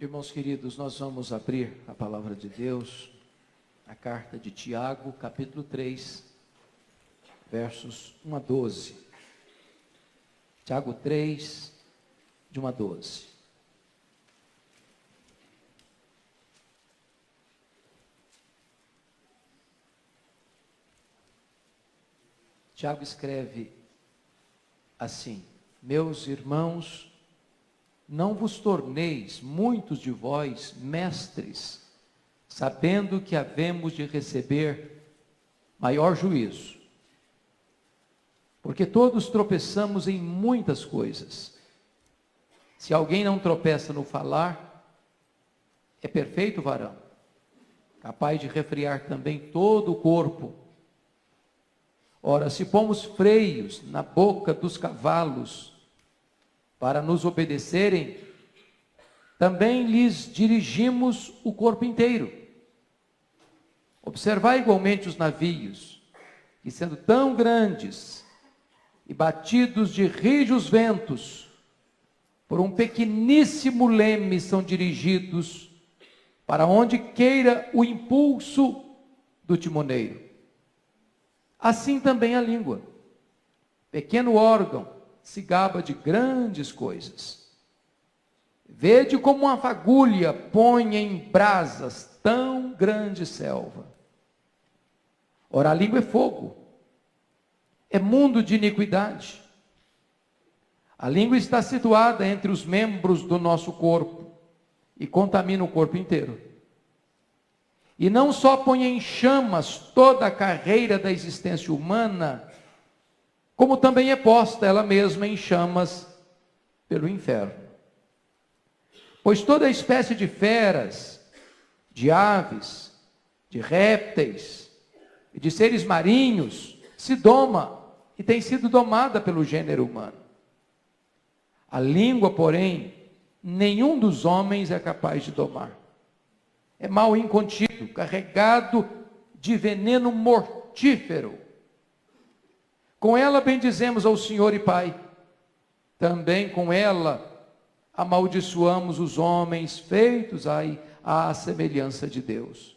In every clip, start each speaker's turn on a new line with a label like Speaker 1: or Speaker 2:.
Speaker 1: Irmãos queridos, nós vamos abrir a palavra de Deus, a carta de Tiago, capítulo 3, versos 1 a 12. Tiago 3, de 1 a 12. Tiago escreve assim: Meus irmãos, não vos torneis, muitos de vós, mestres, sabendo que havemos de receber maior juízo. Porque todos tropeçamos em muitas coisas. Se alguém não tropeça no falar, é perfeito varão, capaz de refrear também todo o corpo. Ora, se pomos freios na boca dos cavalos para nos obedecerem, também lhes dirigimos o corpo inteiro. Observai igualmente os navios, que sendo tão grandes e batidos de rijos ventos, por um pequeníssimo leme são dirigidos para onde queira o impulso do timoneiro. Assim também a língua, pequeno órgão, se gaba de grandes coisas. Vede como uma fagulha põe em brasas tão grande selva. Ora, a língua é fogo, é mundo de iniquidade. A língua está situada entre os membros do nosso corpo e contamina o corpo inteiro. E não só põe em chamas toda a carreira da existência humana, como também é posta ela mesma em chamas pelo inferno. Pois toda espécie de feras, de aves, de répteis e de seres marinhos se doma e tem sido domada pelo gênero humano. A língua, porém, nenhum dos homens é capaz de domar. É mal incontido, carregado de veneno mortífero. Com ela bendizemos ao Senhor e Pai. Também com ela amaldiçoamos os homens feitos à semelhança de Deus.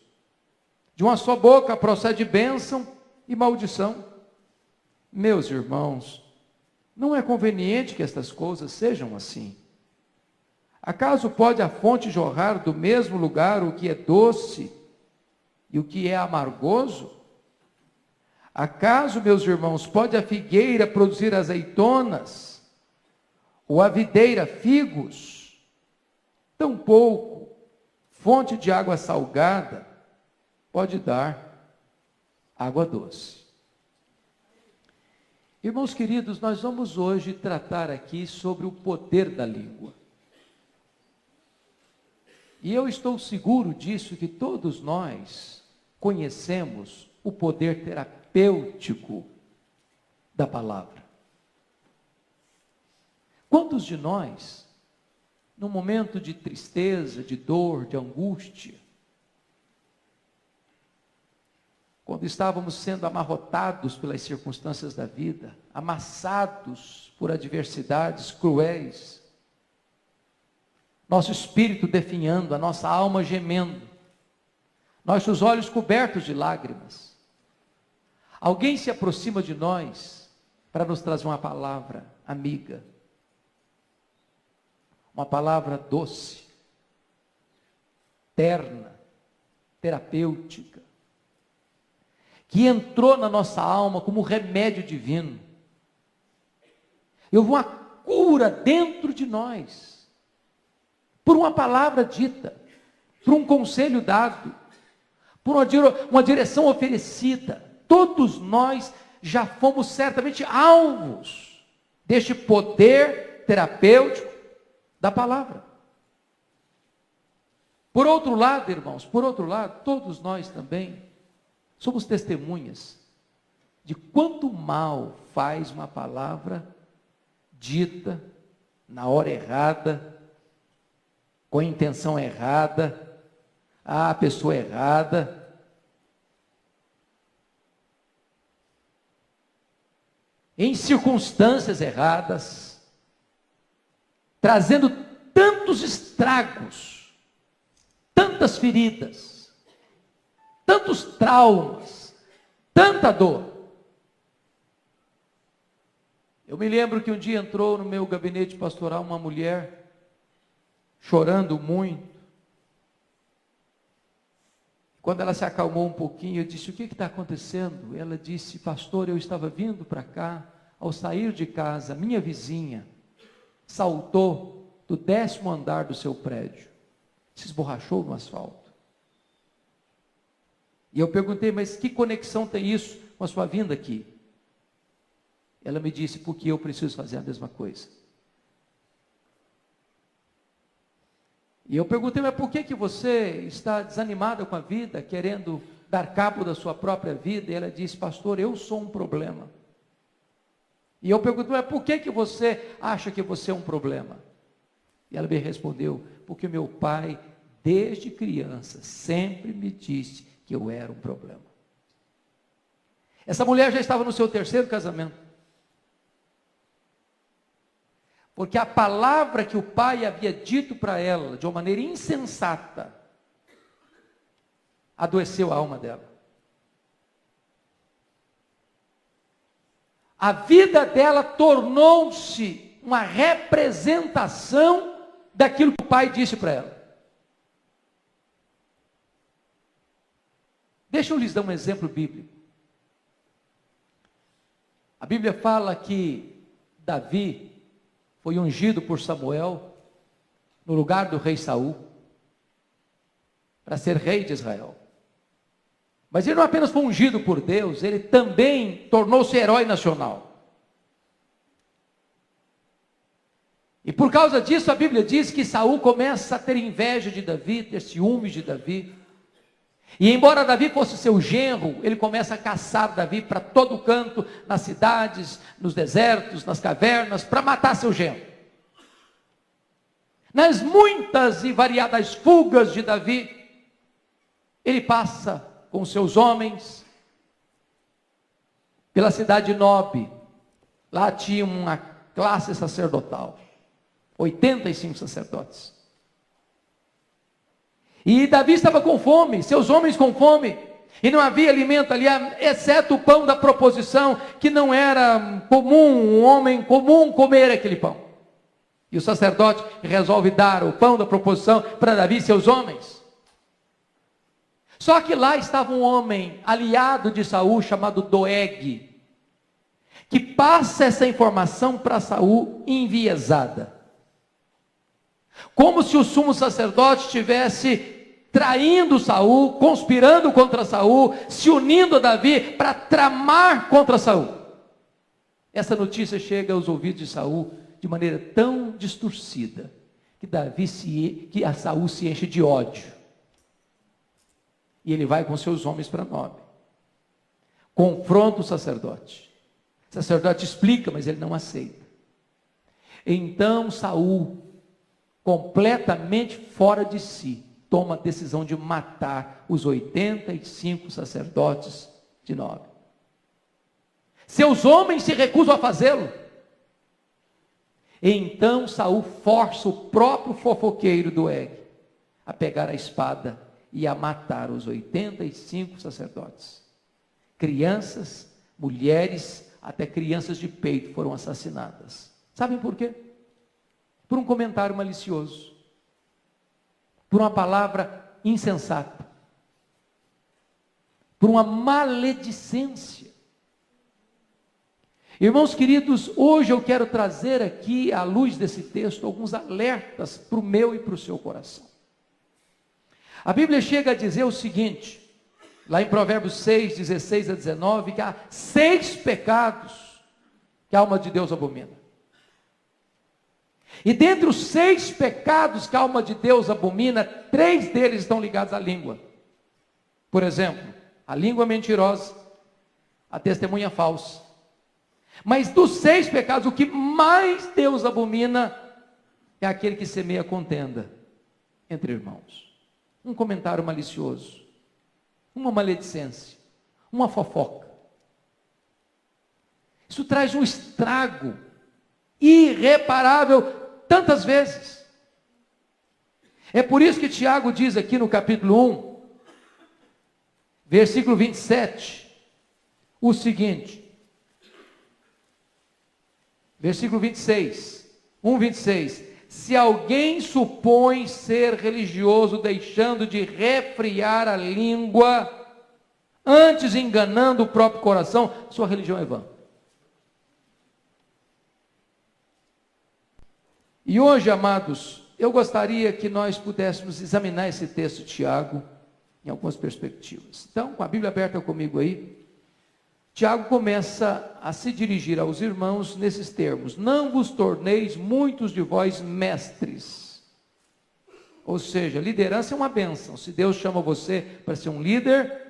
Speaker 1: De uma só boca procede bênção e maldição. Meus irmãos, não é conveniente que estas coisas sejam assim. Acaso pode a fonte jorrar do mesmo lugar o que é doce e o que é amargoso? Acaso, meus irmãos, pode a figueira produzir azeitonas, ou a videira figos? Tampouco fonte de água salgada pode dar água doce. Irmãos queridos, nós vamos hoje tratar aqui sobre o poder da língua. E eu estou seguro disso, que todos nós conhecemos o poder terapêutico da palavra. Quantos de nós, num momento de tristeza, de dor, de angústia, quando estávamos sendo amarrotados pelas circunstâncias da vida, amassados por adversidades cruéis, nosso espírito definhando, a nossa alma gemendo, nossos olhos cobertos de lágrimas, alguém se aproxima de nós para nos trazer uma palavra amiga, uma palavra doce, terna, terapêutica, que entrou na nossa alma como remédio divino. Houve uma cura dentro de nós, por uma palavra dita, por um conselho dado, por uma direção oferecida. Todos nós já fomos certamente alvos deste poder terapêutico da palavra. Por outro lado, irmãos, todos nós também somos testemunhas de quanto mal faz uma palavra dita na hora errada, com a intenção errada, à pessoa errada. Em circunstâncias erradas, trazendo tantos estragos tantas feridas, tantos traumas, tanta dor. Eu me lembro que um dia entrou no meu gabinete pastoral uma mulher, chorando muito. Quando ela se acalmou um pouquinho, eu disse: o que está acontecendo? Ela disse: pastor, eu estava vindo para cá, ao sair de casa, minha vizinha saltou do 10º andar do seu prédio, se esborrachou no asfalto. E eu perguntei: mas que conexão tem isso com a sua vinda aqui? Ela me disse: porque eu preciso fazer a mesma coisa. E eu perguntei: mas por que você está desanimada com a vida, querendo dar cabo da sua própria vida? E ela disse: pastor, eu sou um problema. E eu perguntei: mas por que você acha que você é um problema? E ela me respondeu: porque meu pai, desde criança, sempre me disse que eu era um problema. Essa mulher já estava no seu 3º casamento. Porque a palavra que o pai havia dito para ela, de uma maneira insensata, adoeceu a alma dela. A vida dela tornou-se uma representação daquilo que o pai disse para ela. Deixa eu lhes dar um exemplo bíblico. A Bíblia fala que Davi foi ungido por Samuel no lugar do rei Saul para ser rei de Israel. Mas ele não apenas foi ungido por Deus, ele também tornou-se herói nacional. E por causa disso a Bíblia diz que Saul começa a ter inveja de Davi, ter ciúmes de Davi. E embora Davi fosse seu genro, ele começa a caçar Davi para todo canto, nas cidades, nos desertos, nas cavernas, para matar seu genro. Nas muitas e variadas fugas de Davi, ele passa com seus homens pela cidade de Nob. Lá tinha uma classe sacerdotal, 85 sacerdotes. E Davi estava com fome, seus homens com fome, e não havia alimento ali, exceto o pão da proposição, que não era comum, um homem comum comer aquele pão. E o sacerdote resolve dar o pão da proposição para Davi e seus homens. Só que lá estava um homem aliado de Saul, chamado Doeg, que passa essa informação para Saul enviesada. Como se o sumo sacerdote estivesse traindo Saul, conspirando contra Saul, se unindo a Davi para tramar contra Saul. Essa notícia chega aos ouvidos de Saul de maneira tão distorcida que a Saul se enche de ódio. E ele vai com seus homens para Nob. Confronta o sacerdote. O sacerdote explica, mas ele não aceita. Então Saul, completamente fora de si, toma a decisão de matar os 85 sacerdotes de Nob. Seus homens se recusam a fazê-lo. Então Saul força o próprio fofoqueiro Doeg a pegar a espada e a matar os 85 sacerdotes. Crianças, mulheres, até crianças de peito foram assassinadas. Sabem por quê? Por um comentário malicioso, por uma palavra insensata, por uma maledicência. Irmãos queridos, hoje eu quero trazer aqui, à luz desse texto, alguns alertas para o meu e para o seu coração. A Bíblia chega a dizer o seguinte, lá em Provérbios 6, 16 a 19, que há 6 pecados que a alma de Deus abomina. E dentre os 6 pecados que a alma de Deus abomina, 3 deles estão ligados à língua. Por exemplo, a língua mentirosa, a testemunha falsa. Mas dos 6 pecados, o que mais Deus abomina é aquele que semeia contenda entre irmãos. Um comentário malicioso, uma maledicência, uma fofoca. Isso traz um estrago irreparável tantas vezes. É por isso que Tiago diz aqui no capítulo 1, versículo 27, o seguinte, versículo 26, 1:26, se alguém supõe ser religioso, deixando de refrear a língua, antes enganando o próprio coração, sua religião é vã. E hoje, amados, eu gostaria que nós pudéssemos examinar esse texto de Tiago em algumas perspectivas. Então, com a Bíblia aberta comigo aí, Tiago começa a se dirigir aos irmãos nesses termos: não vos torneis muitos de vós mestres. Ou seja, liderança é uma bênção. Se Deus chama você para ser um líder,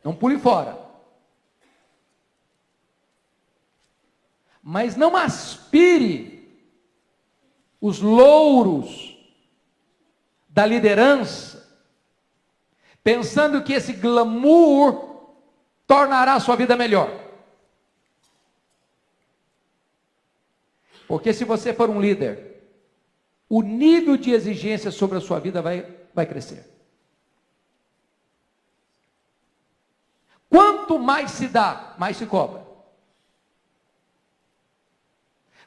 Speaker 1: não pule fora. Mas não aspire os louros da liderança, pensando que esse glamour tornará a sua vida melhor. Porque se você for um líder, o nível de exigência sobre a sua vida vai crescer. Quanto mais se dá, mais se cobra.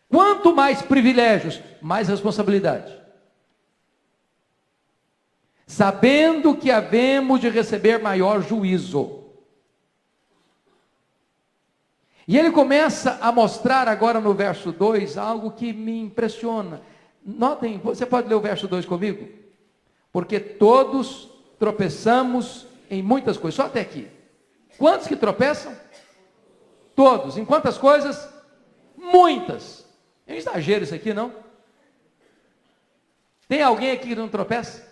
Speaker 1: Quanto mais privilégios, mais responsabilidade. Sabendo que havemos de receber maior juízo. E ele começa a mostrar agora no verso 2 algo que me impressiona. Notem, você pode ler o verso 2 comigo? Porque todos tropeçamos em muitas coisas, só até aqui. Quantos que tropeçam? Todos. Em quantas coisas? Muitas. É um exagero isso aqui, não? Tem alguém aqui que não tropeça?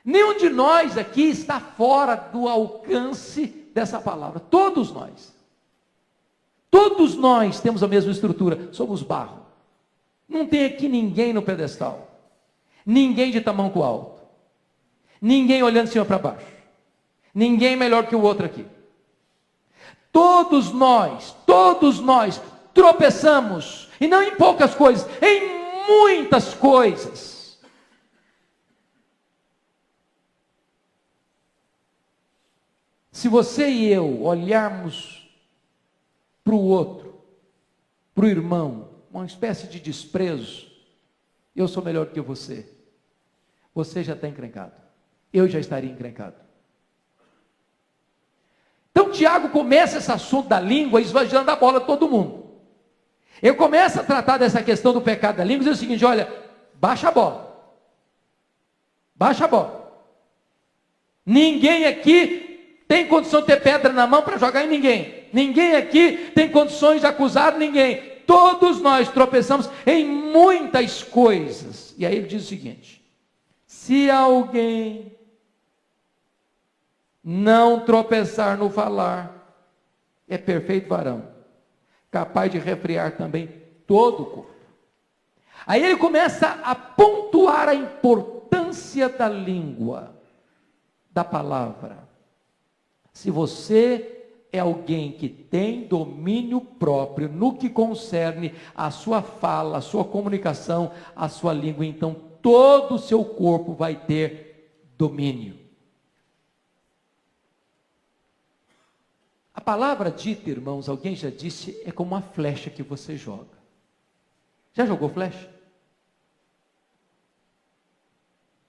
Speaker 1: Nenhum de nós aqui está fora do alcance dessa palavra. Todos nós. Todos nós temos a mesma estrutura. Somos barro. Não tem aqui ninguém no pedestal. Ninguém de tamanco alto. Ninguém olhando de cima para baixo. Ninguém melhor que o outro aqui. Todos nós tropeçamos, e não em poucas coisas, em muitas coisas. Se você e eu olharmos para o outro, para o irmão, uma espécie de desprezo, eu sou melhor do que você já está encrencado, eu já estaria encrencado. Então Tiago começa esse assunto da língua esvaziando a bola de todo mundo. Ele começa a tratar dessa questão do pecado da língua e diz o seguinte: olha, baixa a bola. Baixa a bola. Ninguém aqui tem condição de ter pedra na mão para jogar em ninguém. Ninguém aqui tem condições de acusar ninguém. Todos nós tropeçamos em muitas coisas. E aí ele diz o seguinte: se alguém não tropeçar no falar, é perfeito varão, capaz de refrear também todo o corpo. Aí ele começa a pontuar a importância da língua, da palavra. Se você é alguém que tem domínio próprio no que concerne a sua fala, a sua comunicação, a sua língua, então todo o seu corpo vai ter domínio. A palavra dita, irmãos, alguém já disse, é como uma flecha que você joga. Já jogou flecha?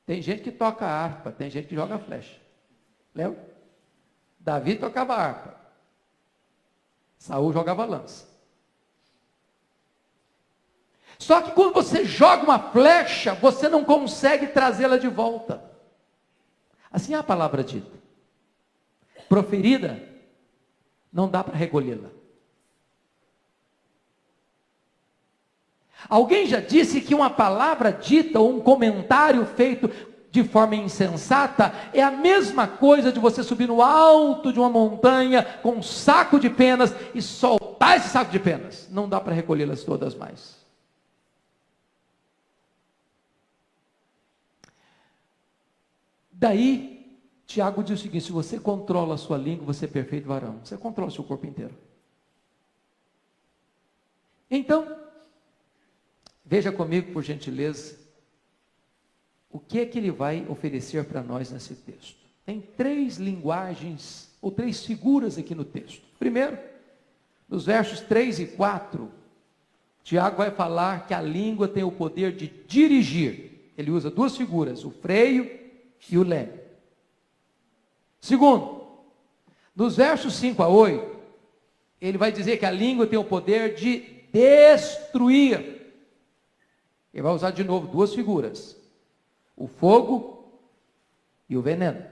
Speaker 1: Tem gente que toca harpa, tem gente que joga flecha. Lembra? Davi tocava harpa. Saul jogava lança. Só que quando você joga uma flecha, você não consegue trazê-la de volta. Assim é a palavra dita. Proferida, não dá para recolhê-la. Alguém já disse que uma palavra dita ou um comentário feito de forma insensata é a mesma coisa de você subir no alto de uma montanha com um saco de penas e soltar esse saco de penas. Não dá para recolhê-las todas mais. Daí, Tiago diz o seguinte: se você controla a sua língua, você é perfeito varão. Você controla o seu corpo inteiro. Então, Veja comigo, por gentileza, o que é que ele vai oferecer para nós nesse texto. Tem 3 linguagens, ou 3 figuras aqui no texto. Primeiro, nos versos 3 e 4, Tiago vai falar que a língua tem o poder de dirigir. Ele usa 2 figuras, o freio e o leme. Segundo, nos versos 5 a 8, ele vai dizer que a língua tem o poder de destruir. Ele vai usar de novo 2 figuras, o fogo e o veneno.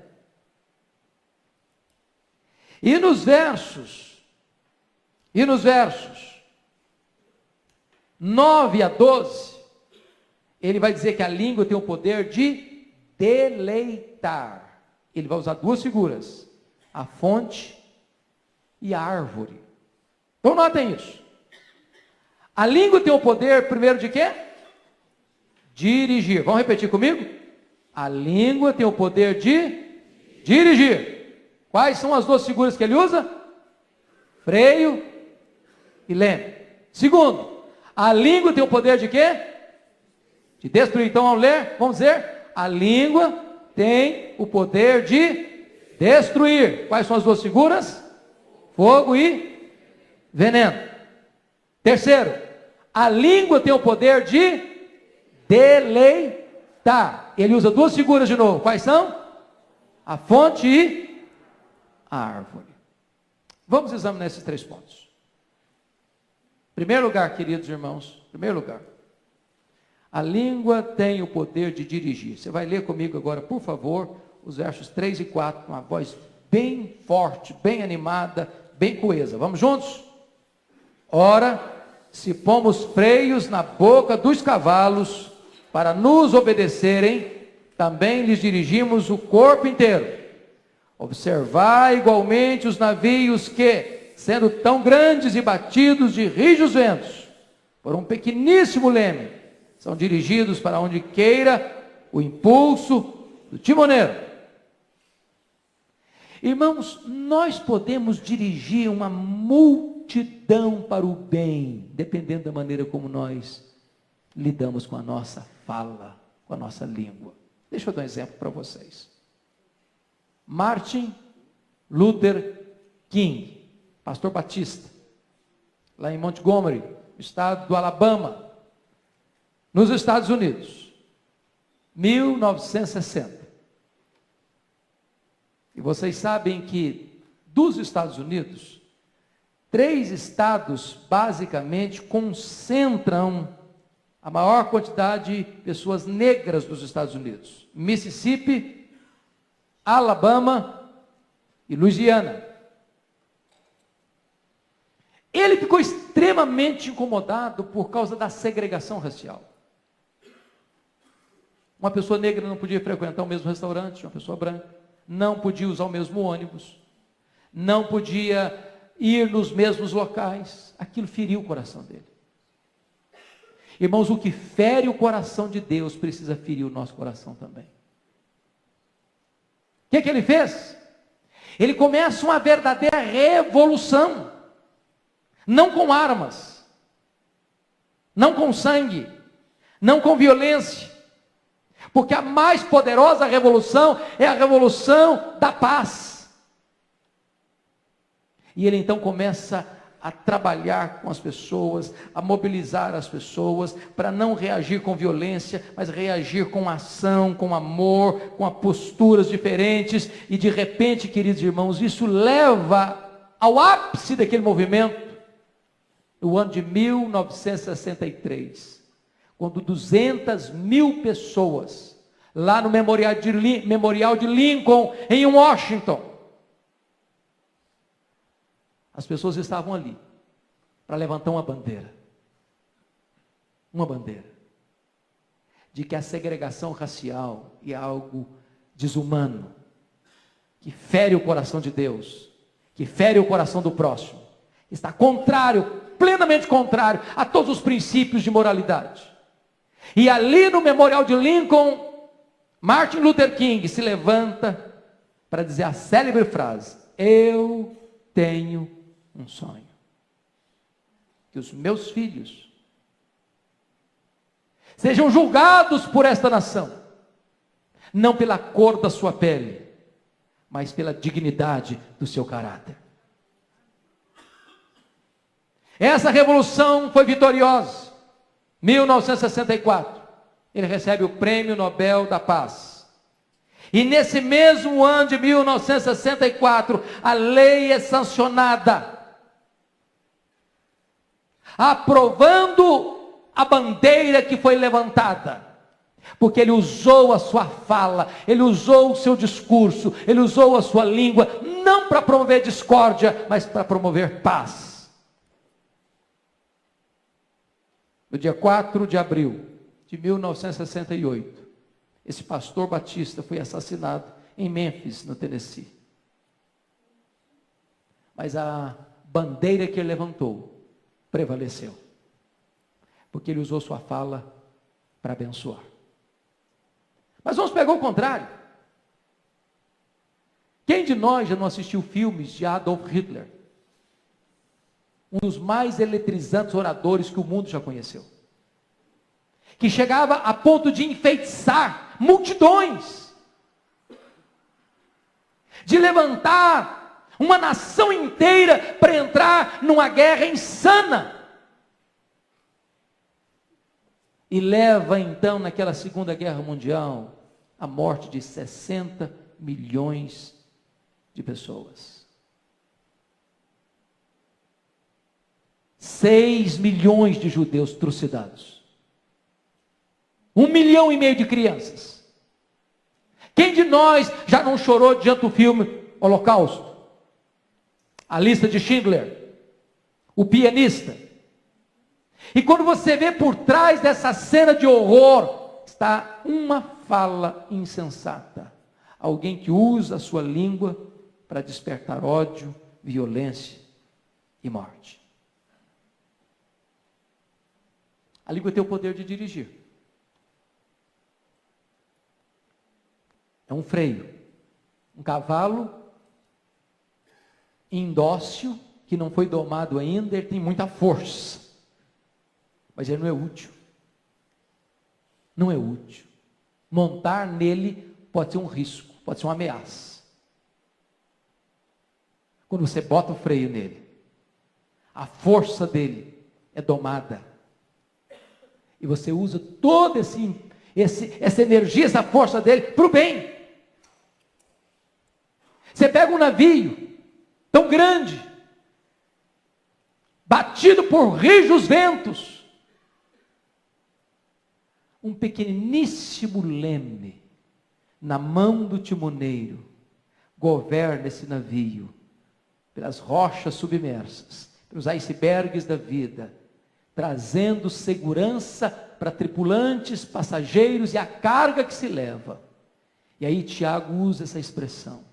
Speaker 1: E nos versos 9 a 12, ele vai dizer que a língua tem o poder de deleitar. Ele vai usar 2 figuras, a fonte e a árvore. Então notem isso. A língua tem o poder primeiro de quê? Dirigir. Vamos repetir comigo? A língua tem o poder de dirigir. Quais são as 2 figuras que ele usa? Freio e leme. Segundo, a língua tem o poder de quê? De destruir. Então vamos dizer, a língua tem o poder de destruir. Quais são as 2 figuras? Fogo e veneno. Terceiro, a língua tem o poder de deleitar. Ele usa 2 figuras de novo. Quais são? A fonte e a árvore. Vamos examinar esses 3 pontos. Primeiro lugar, queridos irmãos, primeiro lugar, a língua tem o poder de dirigir. Você vai ler comigo agora, por favor, os versos 3 e 4, com uma voz bem forte, bem animada, bem coesa. Vamos juntos? Ora, se pomos freios na boca dos cavalos para nos obedecerem, também lhes dirigimos o corpo inteiro. Observai igualmente os navios que, sendo tão grandes e batidos de rijos ventos, por um pequeníssimo leme, são dirigidos para onde queira o impulso do timoneiro. Irmãos, nós podemos dirigir uma multidão para o bem, dependendo da maneira como nós lidamos com a nossa fala, com a nossa língua. Deixa eu dar um exemplo para vocês. Martin Luther King, pastor batista, lá em Montgomery, estado do Alabama, nos Estados Unidos, 1960. E vocês sabem que dos Estados Unidos, 3 estados basicamente concentram a maior quantidade de pessoas negras dos Estados Unidos: Mississippi, Alabama e Louisiana. Ele ficou extremamente incomodado por causa da segregação racial. Uma pessoa negra não podia frequentar o mesmo restaurante, uma pessoa branca. Não podia usar o mesmo ônibus. Não podia ir nos mesmos locais. Aquilo feriu o coração dele. Irmãos, o que fere o coração de Deus precisa ferir o nosso coração também. O que ele fez? Ele começa uma verdadeira revolução. Não com armas, não com sangue, não com violência, porque a mais poderosa revolução é a revolução da paz. E ele então começa a trabalhar com as pessoas, a mobilizar as pessoas, para não reagir com violência, mas reagir com ação, com amor, com posturas diferentes, e de repente, queridos irmãos, isso leva ao ápice daquele movimento, no ano de 1963, quando 200.000 pessoas, lá no Memorial de Lincoln, em Washington, as pessoas estavam ali, para levantar uma bandeira, de que a segregação racial é algo desumano, que fere o coração de Deus, que fere o coração do próximo, está contrário, plenamente contrário a todos os princípios de moralidade. E ali no Memorial de Lincoln, Martin Luther King se levanta para dizer a célebre frase: eu tenho um sonho, que os meus filhos Sejam julgados por esta nação, não pela cor da sua pele, mas pela dignidade do seu caráter. Essa revolução foi vitoriosa. 1964, ele recebe o Prêmio Nobel da Paz. E nesse mesmo ano de 1964, a lei é sancionada, aprovando a bandeira que foi levantada, porque ele usou a sua fala, ele usou o seu discurso, ele usou a sua língua, não para promover discórdia, mas para promover paz. No dia 4 de abril de 1968, esse pastor batista foi assassinado em Memphis, no Tennessee. Mas a bandeira que ele levantou prevaleceu, porque ele usou sua fala para abençoar. Mas vamos pegar o contrário. Quem de nós já não assistiu filmes de Adolf Hitler? Um dos mais eletrizantes oradores que o mundo já conheceu. Que chegava a ponto de enfeitiçar multidões. De levantar uma nação inteira para entrar numa guerra insana. E leva então, naquela Segunda Guerra Mundial, a morte de 60 milhões de pessoas. 6 milhões de judeus trucidados. 1,5 milhão de crianças. Quem de nós já não chorou diante do filme Holocausto? A Lista de Schindler, O Pianista. E quando você vê por trás dessa cena de horror, está uma fala insensata. Alguém que usa a sua língua para despertar ódio, violência e morte. A língua tem o poder de dirigir. É um freio. Um cavalo indócil, que não foi domado ainda, ele tem muita força. Mas ele não é útil. Não é útil. Montar nele pode ser um risco, pode ser uma ameaça. Quando você bota o freio nele, a força dele é domada. E você usa toda essa energia, essa força dele para o bem. Você pega um navio tão grande, batido por rijos ventos, um pequeniníssimo leme na mão do timoneiro governa esse navio pelas rochas submersas, pelos icebergs da vida, trazendo segurança para tripulantes, passageiros e a carga que se leva. E aí Tiago usa essa expressão.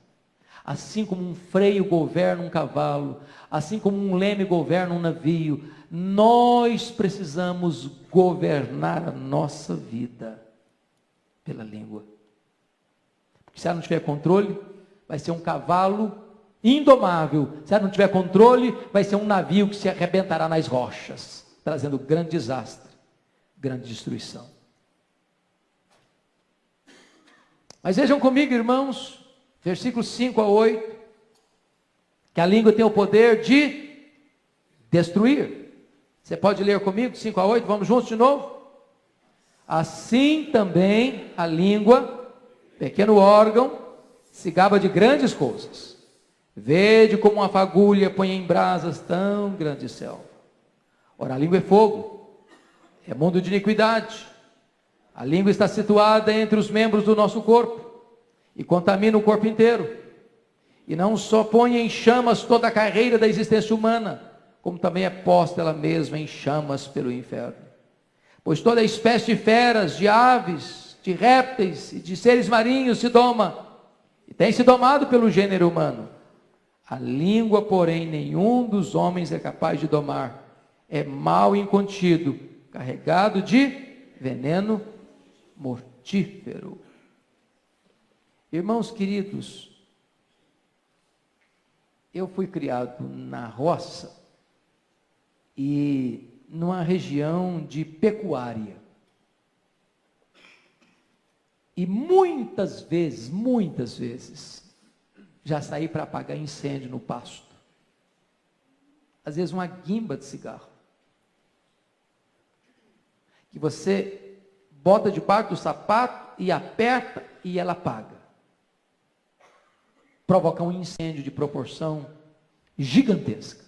Speaker 1: Assim como um freio governa um cavalo, assim como um leme governa um navio, nós precisamos governar a nossa vida pela língua. Porque se ela não tiver controle, vai ser um cavalo indomável. Se ela não tiver controle, vai ser um navio que se arrebentará nas rochas, trazendo grande desastre, grande destruição. Mas vejam comigo, irmãos, versículos 5 a 8, que a língua tem o poder de destruir. Você pode ler comigo, 5 a 8, vamos juntos de novo? Assim também a língua, pequeno órgão, se gaba de grandes coisas. Vede como uma fagulha põe em brasas tão grande selva. Ora, a língua é fogo, é mundo de iniquidade. A língua está situada entre os membros do nosso corpo e contamina o corpo inteiro. E não só põe em chamas toda a carreira da existência humana, como também é posta ela mesma em chamas pelo inferno. Pois toda espécie de feras, de aves, de répteis e de seres marinhos se doma, e tem se domado pelo gênero humano. A língua, porém, nenhum dos homens é capaz de domar. É mal incontido, carregado de veneno mortífero. Irmãos queridos, eu fui criado na roça e numa região de pecuária. E muitas vezes, já saí para apagar incêndio no pasto. Às vezes uma guimba de cigarro. Que você bota debaixo do sapato e aperta e ela apaga. Provocar um incêndio de proporção gigantesca.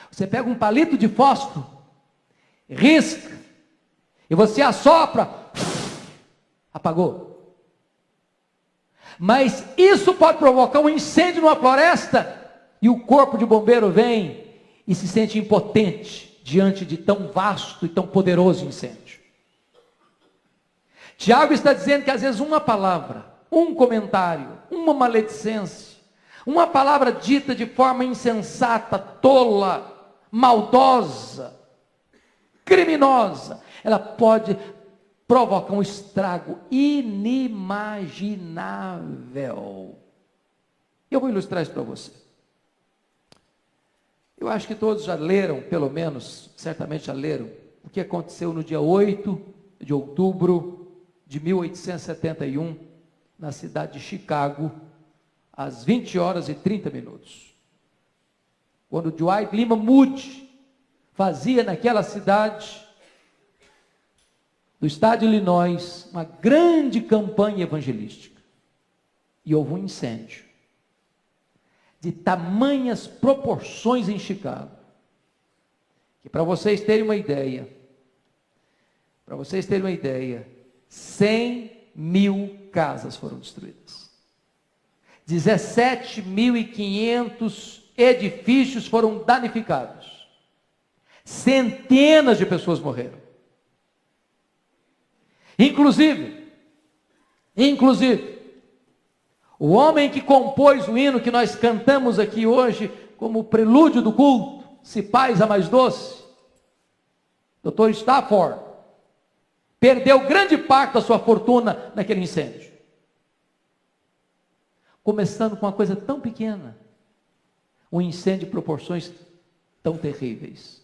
Speaker 1: Você pega um palito de fósforo, risca, e você assopra, apagou. Mas isso pode provocar um incêndio numa floresta, e o corpo de bombeiro vem e se sente impotente diante de tão vasto e tão poderoso incêndio. Tiago está dizendo que às vezes uma palavra, um comentário, uma maledicência, uma palavra dita de forma insensata, tola, maldosa, criminosa, ela pode provocar um estrago inimaginável. Eu vou ilustrar isso para você. Eu acho que todos já leram, pelo menos, certamente já leram, o que aconteceu no dia 8 de outubro de 1871, na cidade de Chicago, às 20 horas e 30 minutos. Quando Dwight Lyman Moody fazia naquela cidade, do estado de Illinois, uma grande campanha evangelística. E houve um incêndio de tamanhas proporções em Chicago, que para vocês terem uma ideia, 100.000 casas foram destruídas. 17.500 edifícios foram danificados. Centenas de pessoas morreram. Inclusive, o homem que compôs o hino que nós cantamos aqui hoje, como prelúdio do culto, Se Paz a Mais Doce, Dr. Stafford, perdeu grande parte da sua fortuna naquele incêndio. Começando com uma coisa tão pequena, um incêndio de proporções tão terríveis.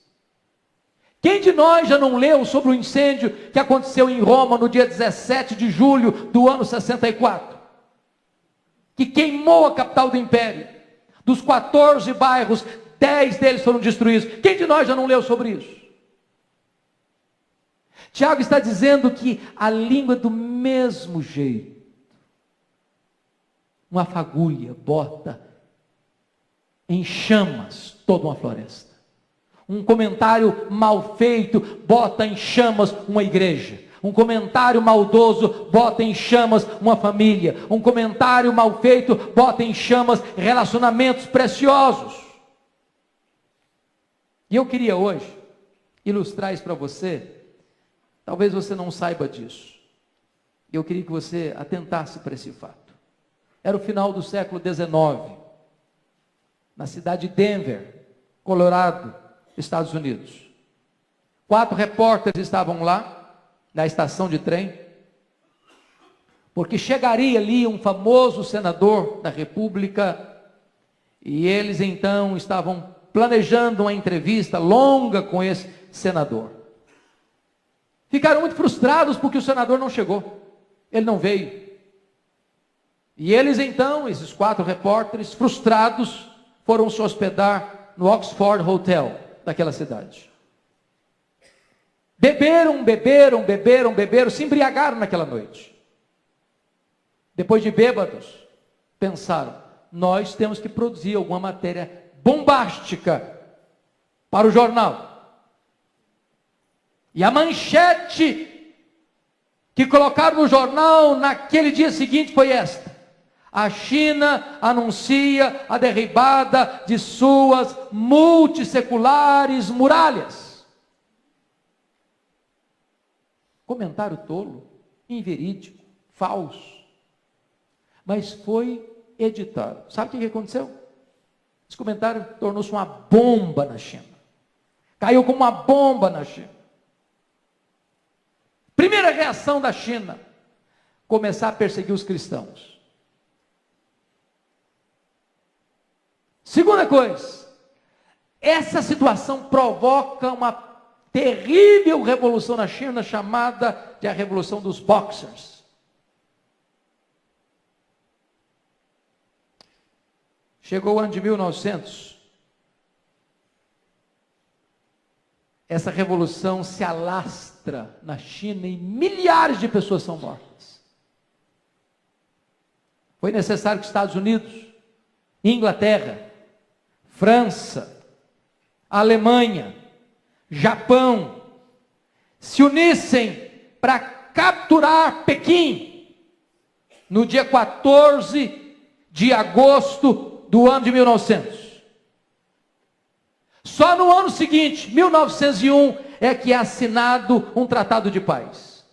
Speaker 1: Quem de nós já não leu sobre o incêndio que aconteceu em Roma no dia 17 de julho do ano 64? Que queimou a capital do império. Dos 14 bairros, 10 deles foram destruídos. Quem de nós já não leu sobre isso? Tiago está dizendo que a língua do mesmo jeito. Uma fagulha bota em chamas toda uma floresta. Um comentário mal feito bota em chamas uma igreja. Um comentário maldoso bota em chamas uma família. Um comentário mal feito bota em chamas relacionamentos preciosos. E eu queria hoje ilustrar isso para você. Talvez você não saiba disso. Eu queria que você atentasse para esse fato. Era o final do século XIX, na cidade de Denver, Colorado, Estados Unidos. 4 repórteres estavam lá, na estação de trem, porque chegaria ali um famoso senador da República, e eles então estavam planejando uma entrevista longa com esse senador. Ficaram muito frustrados porque o senador não chegou, ele não veio. E eles então, esses 4 repórteres, frustrados, foram se hospedar no Oxford Hotel daquela cidade. Beberam, se embriagaram naquela noite. Depois de bêbados, pensaram, nós temos que produzir alguma matéria bombástica para o jornal. E a manchete que colocaram no jornal naquele dia seguinte foi esta: a China anuncia a derribada de suas multisseculares muralhas. Comentário tolo, inverídico, falso. Mas foi editado. Sabe o que aconteceu? Esse comentário tornou-se uma bomba na China. Caiu como uma bomba na China. Primeira reação da China: começar a perseguir os cristãos. Segunda coisa, essa situação provoca uma terrível revolução na China, chamada de a Revolução dos Boxers. Chegou o ano de 1900. Essa revolução se alastra na China e milhares de pessoas são mortas. Foi necessário que Estados Unidos, Inglaterra, França, Alemanha, Japão se unissem para capturar Pequim no dia 14 de agosto do ano de 1900. Só no ano seguinte, 1901, é que é assinado um tratado de paz.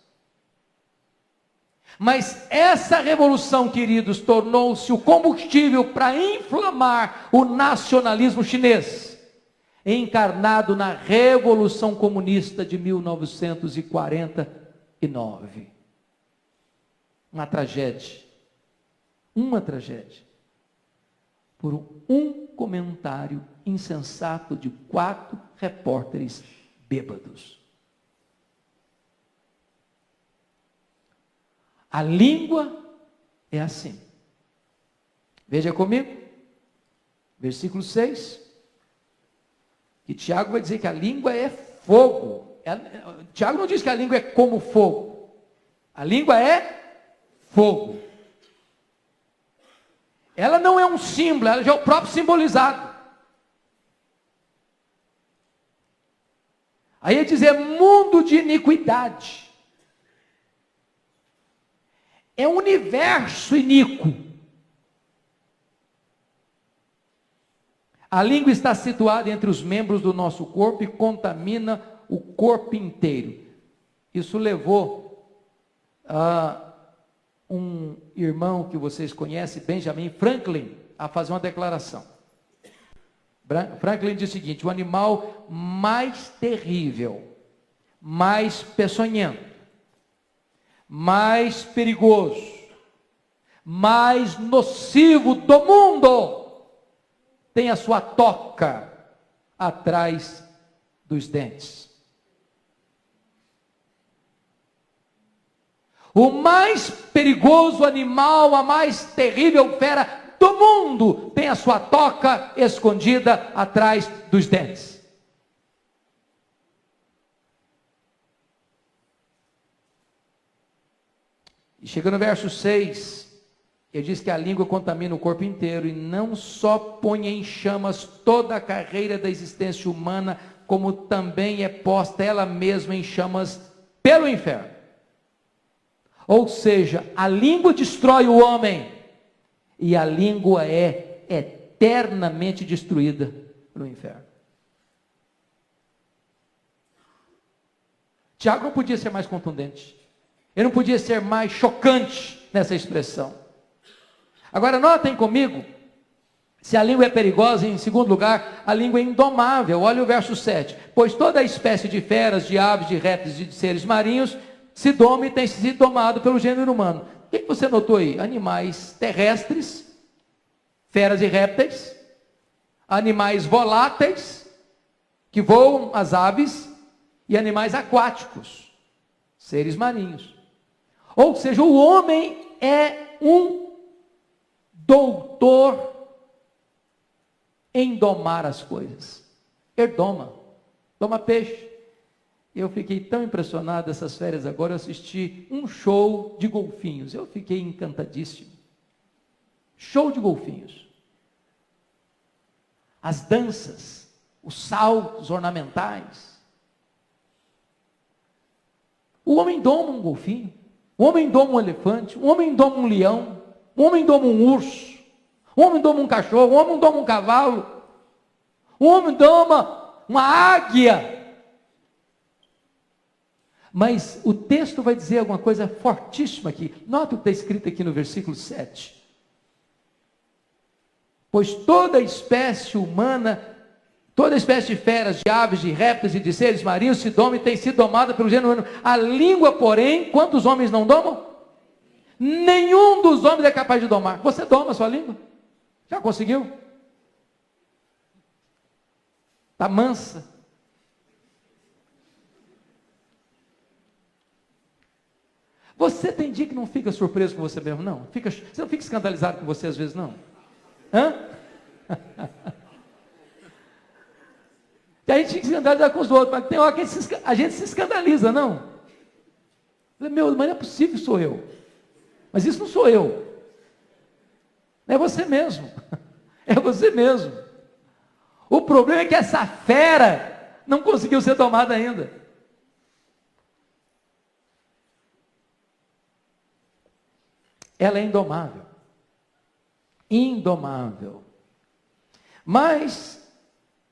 Speaker 1: Mas essa revolução, queridos, tornou-se o combustível para inflamar o nacionalismo chinês, encarnado na Revolução Comunista de 1949. Uma tragédia. Uma tragédia. Por um comentário insensato de 4 repórteres bêbados. A língua é assim. Veja comigo, versículo 6, que Tiago vai dizer que a língua é fogo. Tiago não diz que a língua é como fogo. A língua é fogo. Ela não é um símbolo, ela já é o próprio simbolizado. Aí é dizer mundo de iniquidade. É um universo iníquo. A língua está situada entre os membros do nosso corpo e contamina o corpo inteiro. Isso levou a um irmão que vocês conhecem, Benjamin Franklin, a fazer uma declaração. Franklin diz o seguinte: o animal mais terrível, mais peçonhento, mais perigoso, mais nocivo do mundo, tem a sua toca atrás dos dentes. O mais perigoso animal, a mais terrível fera do mundo, tem a sua toca escondida atrás dos dentes. E chega no verso 6, ele diz que a língua contamina o corpo inteiro e não só põe em chamas toda a carreira da existência humana, como também é posta ela mesma em chamas pelo inferno. Ou seja, a língua destrói o homem e a língua é eternamente destruída no inferno. Tiago não podia ser mais contundente. Ele não podia ser mais chocante nessa expressão. Agora notem comigo, se a língua é perigosa, em segundo lugar, a língua é indomável. Olha o verso 7. Pois toda espécie de feras, de aves, de répteis e de seres marinhos se doma e tem sido domado pelo gênero humano. O que você notou aí? Animais terrestres, feras e répteis, animais voláteis, que voam, as aves, e animais aquáticos, seres marinhos. Ou seja, o homem é um doutor em domar as coisas. Ele doma peixe. Eu fiquei tão impressionado essas férias agora, eu assisti um show de golfinhos. Eu fiquei encantadíssimo. Show de golfinhos. As danças, os saltos ornamentais. O homem doma um golfinho, o homem doma um elefante, o homem doma um leão, o homem doma um urso, o homem doma um cachorro, o homem doma um cavalo, o homem doma uma águia. Mas o texto vai dizer alguma coisa fortíssima aqui. Nota o que está escrito aqui no versículo 7. Pois toda espécie humana, toda espécie de feras, de aves, de répteis e de seres marinhos se doma e tem sido domada pelo gênero humano. A língua, porém, quantos homens não domam? Nenhum dos homens é capaz de domar. Você doma a sua língua? Já conseguiu? Está mansa. Você tem dia que não fica surpreso com você mesmo, não? Você não fica escandalizado com você às vezes, não? Hã? E a gente fica escandalizado com os outros, mas tem hora que a gente se escandaliza, não? Meu, mas não é possível que sou eu. Mas isso não sou eu. É você mesmo. É você mesmo. O problema é que essa fera não conseguiu ser domada ainda. Ela é indomável. Indomável. Mas,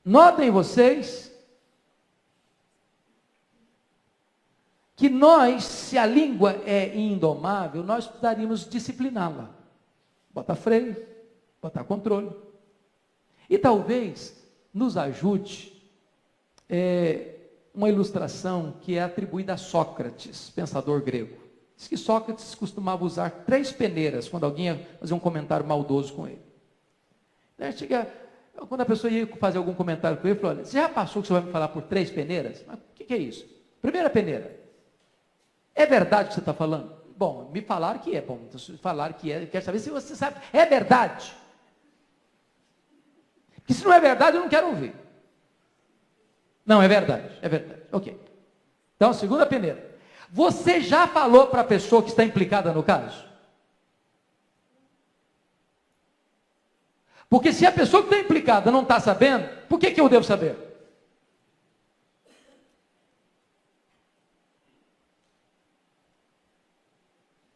Speaker 1: notem vocês, que nós, se a língua é indomável, nós precisaríamos discipliná-la. Botar freio, botar controle. E talvez nos ajude uma ilustração que é atribuída a Sócrates, pensador grego. Diz que Sócrates costumava usar 3 peneiras quando alguém ia fazer um comentário maldoso com ele. Quando a pessoa ia fazer algum comentário com ele, ele falou: olha, você já passou que você vai me falar por 3 peneiras? Mas o que é isso? Primeira peneira. É verdade o que você está falando? Bom, me falaram que é. Bom, então, se falaram que é, quero saber se você sabe. É verdade? Porque se não é verdade, eu não quero ouvir. Não, é verdade. É verdade. Ok. Então, segunda peneira. Você já falou para a pessoa que está implicada no caso? Porque se a pessoa que está implicada não está sabendo, por que eu devo saber?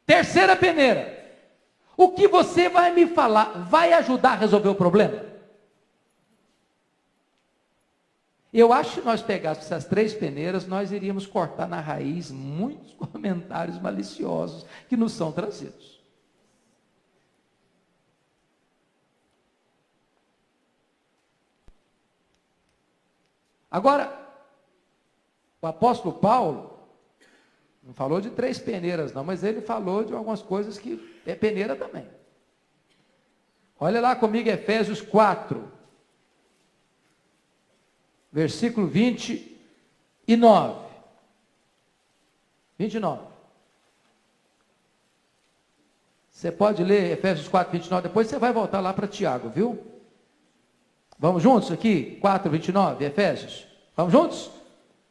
Speaker 1: Terceira peneira. O que você vai me falar vai ajudar a resolver o problema? Eu acho que nós pegássemos essas 3 peneiras, nós iríamos cortar na raiz muitos comentários maliciosos que nos são trazidos. Agora, o apóstolo Paulo não falou de 3 peneiras não, mas ele falou de algumas coisas que é peneira também. Olha lá comigo Efésios 4. Versículo 29. 29. Você pode ler Efésios 4, 29, depois você vai voltar lá para Tiago, viu? Vamos juntos aqui? 4, 29, Efésios. Vamos juntos?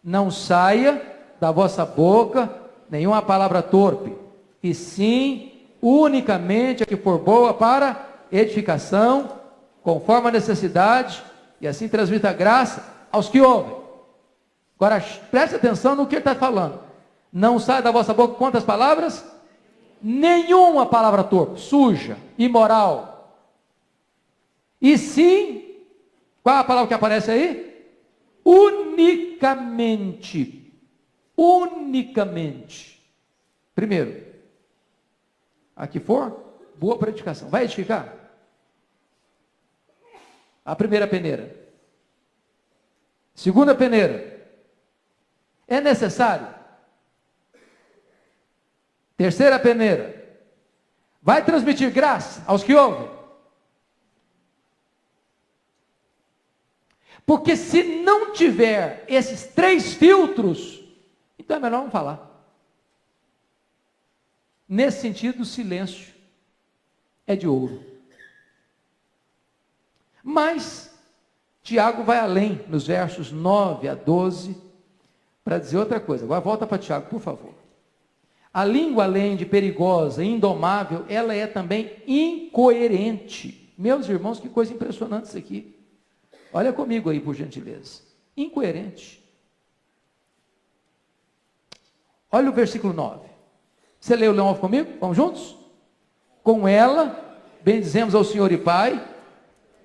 Speaker 1: Não saia da vossa boca nenhuma palavra torpe, e sim, unicamente a que for boa para edificação, conforme a necessidade, e assim transmita graça aos que ouvem. Agora, preste atenção no que ele está falando. Não sai da vossa boca quantas palavras? Nenhuma palavra torpe, suja, imoral. E sim, qual é a palavra que aparece aí? Unicamente. Unicamente. Primeiro, a que for boa para edificação. Vai edificar? A primeira peneira. Segunda peneira. É necessário? Terceira peneira. Vai transmitir graça aos que ouvem? Porque se não tiver esses 3 filtros, então é melhor não falar. Nesse sentido, o silêncio é de ouro. Mas Tiago vai além, nos versos 9 a 12, para dizer outra coisa. Agora volta para Tiago, por favor. A língua, além de perigosa, indomável, ela é também incoerente. Meus irmãos, que coisa impressionante isso aqui. Olha comigo aí, por gentileza. Incoerente. Olha o versículo 9. Você leu o 9 comigo? Vamos juntos? Com ela, bendizemos ao Senhor e Pai.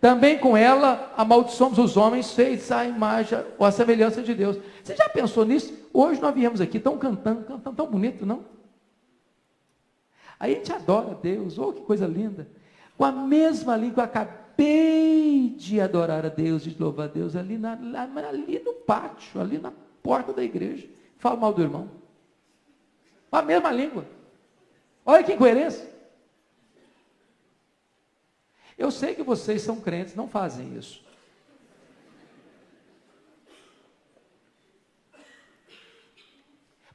Speaker 1: Também com ela, amaldiçoamos os homens feitos à imagem ou à semelhança de Deus. Você já pensou nisso? Hoje nós viemos aqui, estão cantando tão bonito, não? Aí a gente adora Deus, oh, que coisa linda. Com a mesma língua, eu acabei de adorar a Deus, de louvar a Deus, ali no pátio, ali na porta da igreja. Fala mal do irmão. Com a mesma língua. Olha que incoerência. Eu sei que vocês são crentes, não fazem isso.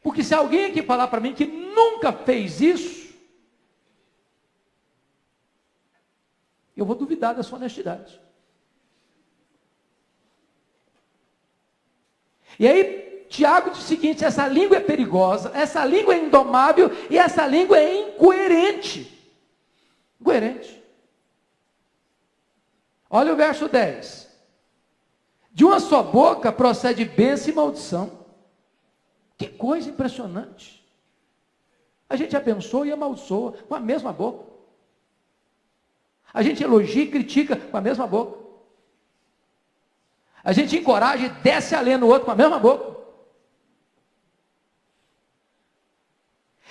Speaker 1: Porque se alguém aqui falar para mim que nunca fez isso, eu vou duvidar da sua honestidade. E aí, Tiago diz o seguinte: essa língua é perigosa, essa língua é indomável e essa língua é incoerente. Incoerente. Olha o verso 10. De uma só boca procede bênção e maldição. Que coisa impressionante. A gente abençoa e amaldiçoa com a mesma boca. A gente elogia e critica com a mesma boca. A gente encoraja e desce a lenha no outro com a mesma boca.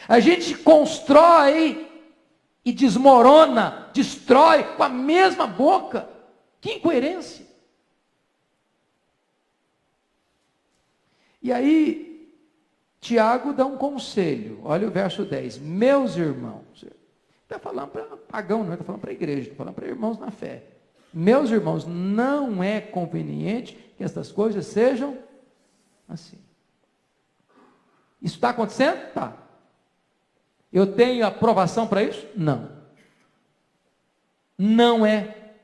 Speaker 1: A gente constrói e desmorona, destrói com a mesma boca. Que incoerência. E aí, Tiago dá um conselho. Olha o verso 10. Meus irmãos, está falando para pagão, não está falando para a igreja, está falando para irmãos na fé. Meus irmãos, não é conveniente que estas coisas sejam assim. Isso está acontecendo? Está. Eu tenho aprovação para isso? Não. Não é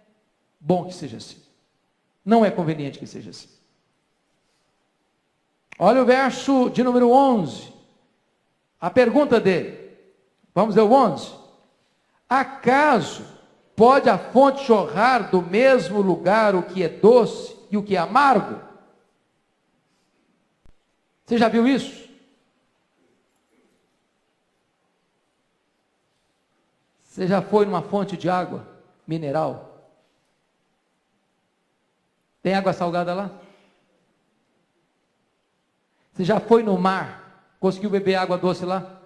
Speaker 1: bom que seja assim. Não é conveniente que seja assim. Olha o verso de número 11. A pergunta dele. Vamos ver o 11. Acaso pode a fonte jorrar do mesmo lugar o que é doce e o que é amargo? Você já viu isso? Você já foi numa fonte de água mineral? Tem água salgada lá? Você já foi no mar? Conseguiu beber água doce lá?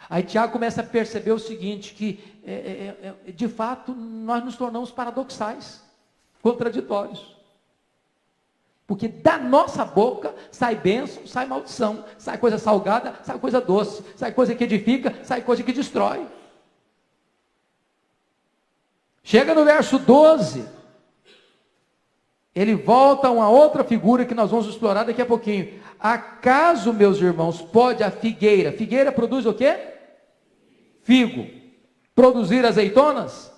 Speaker 1: Aí Tiago começa a perceber o seguinte, que de fato nós nos tornamos paradoxais, contraditórios. Porque da nossa boca sai bênção, sai maldição, sai coisa salgada, sai coisa doce, sai coisa que edifica, sai coisa que destrói. Chega no verso 12, ele volta a uma outra figura que nós vamos explorar daqui a pouquinho. Acaso, meus irmãos, pode a figueira produz o quê? Figo. Produzir azeitonas?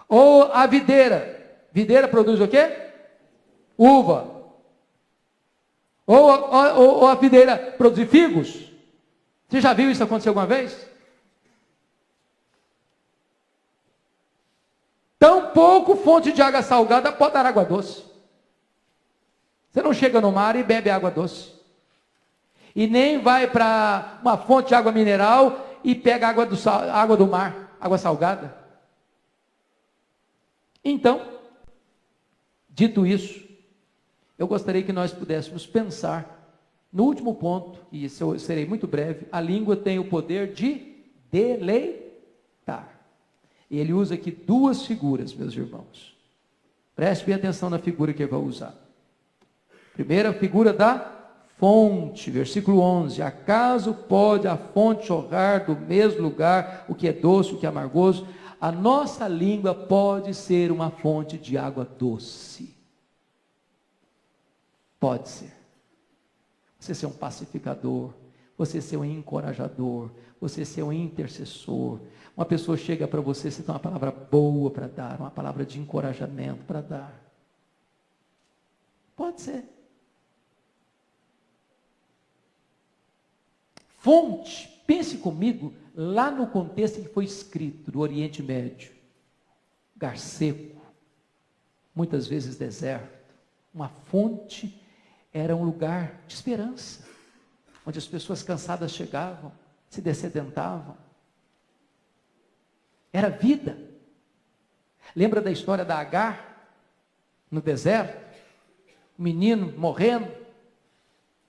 Speaker 1: Ou a videira produz o quê? Uva. Ou a videira produzir figos? Você já viu isso acontecer alguma vez? Tão pouco fonte de água salgada pode dar água doce. Você não chega no mar e bebe água doce. E nem vai para uma fonte de água mineral e pega água do mar, água salgada. Então, dito isso, eu gostaria que nós pudéssemos pensar no último ponto, e isso eu serei muito breve. A língua tem o poder de deleitar. E ele usa aqui duas figuras, meus irmãos. Preste bem atenção na figura que ele vai usar. Primeira figura da fonte, versículo 11. Acaso pode a fonte jorrar do mesmo lugar o que é doce, o que é amargoso? A nossa língua pode ser uma fonte de água doce. Pode ser. Você ser um pacificador, você ser um encorajador, você ser um intercessor. Uma pessoa chega para você, você tem uma palavra boa para dar, uma palavra de encorajamento para dar. Pode ser. Fonte, pense comigo, lá no contexto em que foi escrito, do Oriente Médio. Lugar seco, muitas vezes deserto. Uma fonte era um lugar de esperança, onde as pessoas cansadas chegavam, se dessedentavam. Era vida. Lembra da história da Agar, no deserto? O menino morrendo,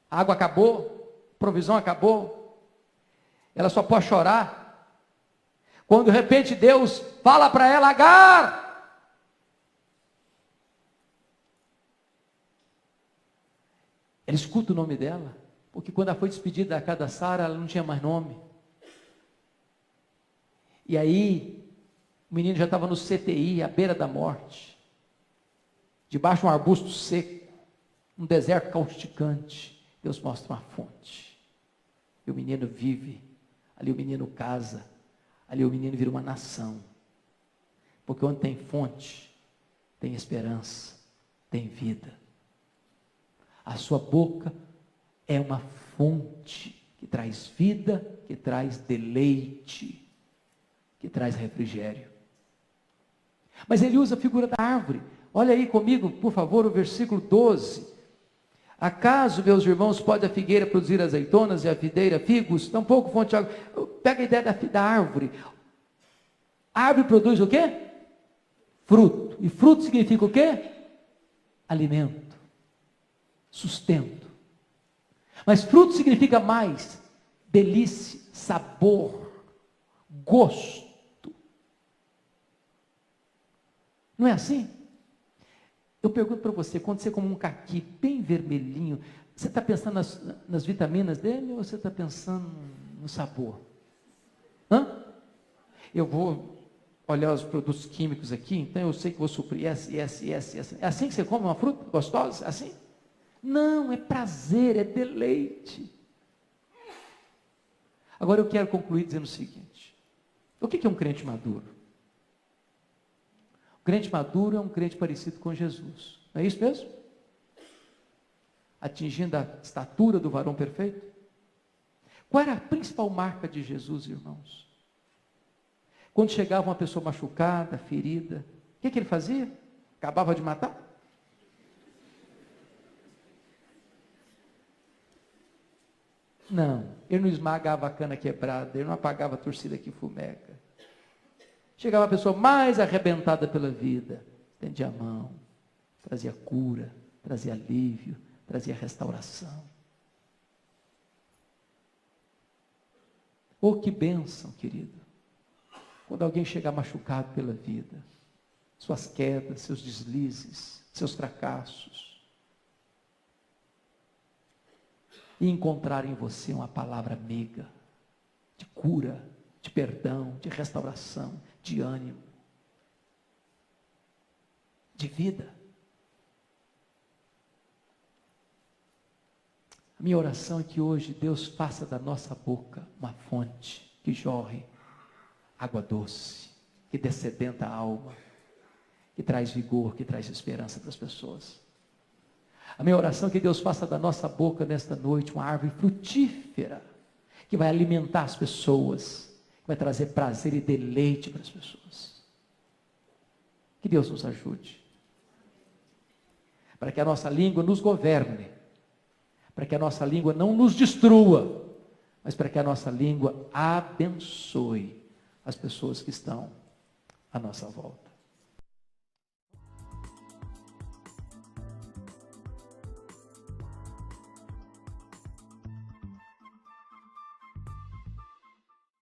Speaker 1: a água acabou, a provisão acabou, ela só pode chorar. Quando de repente Deus fala para ela: Agar! Ela escuta o nome dela, porque quando ela foi despedida da casa da Sara, ela não tinha mais nome. E aí, o menino já estava no CTI, à beira da morte, debaixo de um arbusto seco. um deserto causticante, Deus mostra uma fonte. E o menino vive, ali o menino casa, ali o menino vira uma nação. Porque onde tem fonte, tem esperança, tem vida. A sua boca é uma fonte que traz vida, que traz deleite, que traz refrigério. Mas ele usa a figura da árvore. Olha aí comigo, por favor, o versículo 12. Acaso, meus irmãos, pode a figueira produzir azeitonas e a videira figos? Tampouco fonte de água. Pega a ideia da árvore. A árvore produz o quê? Fruto. E fruto significa o quê? Alimento. Sustento. Mas fruto significa mais delícia, sabor, gosto. Não é assim? Eu pergunto para você, quando você come um caqui bem vermelhinho, você está pensando nas vitaminas dele ou você está pensando no sabor? Hã? Eu vou olhar os produtos químicos aqui, então eu sei que vou suprir essa. É assim que você come uma fruta gostosa? Assim? Não, é prazer, é deleite. Agora eu quero concluir dizendo o seguinte: o que é um crente maduro? O crente maduro é um crente parecido com Jesus. Não é isso mesmo? Atingindo a estatura do varão perfeito. Qual era a principal marca de Jesus, irmãos? Quando chegava uma pessoa machucada, ferida, o que ele fazia? Acabava de matar? Não, ele não esmagava a cana quebrada, ele não apagava a torcida que fumega. Chegava a pessoa mais arrebentada pela vida, estendia a mão, trazia cura, trazia alívio, trazia restauração. Oh, que bênção, querido, quando alguém chega machucado pela vida, suas quedas, seus deslizes, seus fracassos, e encontrar em você uma palavra meiga, de cura, de perdão, de restauração, de ânimo, de vida. A minha oração é que hoje Deus faça da nossa boca uma fonte que jorre água doce, que dessedenta a alma, que traz vigor, que traz esperança para as pessoas. A minha oração é que Deus faça da nossa boca nesta noite uma árvore frutífera, que vai alimentar as pessoas, que vai trazer prazer e deleite para as pessoas. Que Deus nos ajude, para que a nossa língua nos governe, para que a nossa língua não nos destrua, mas para que a nossa língua abençoe as pessoas que estão à nossa volta.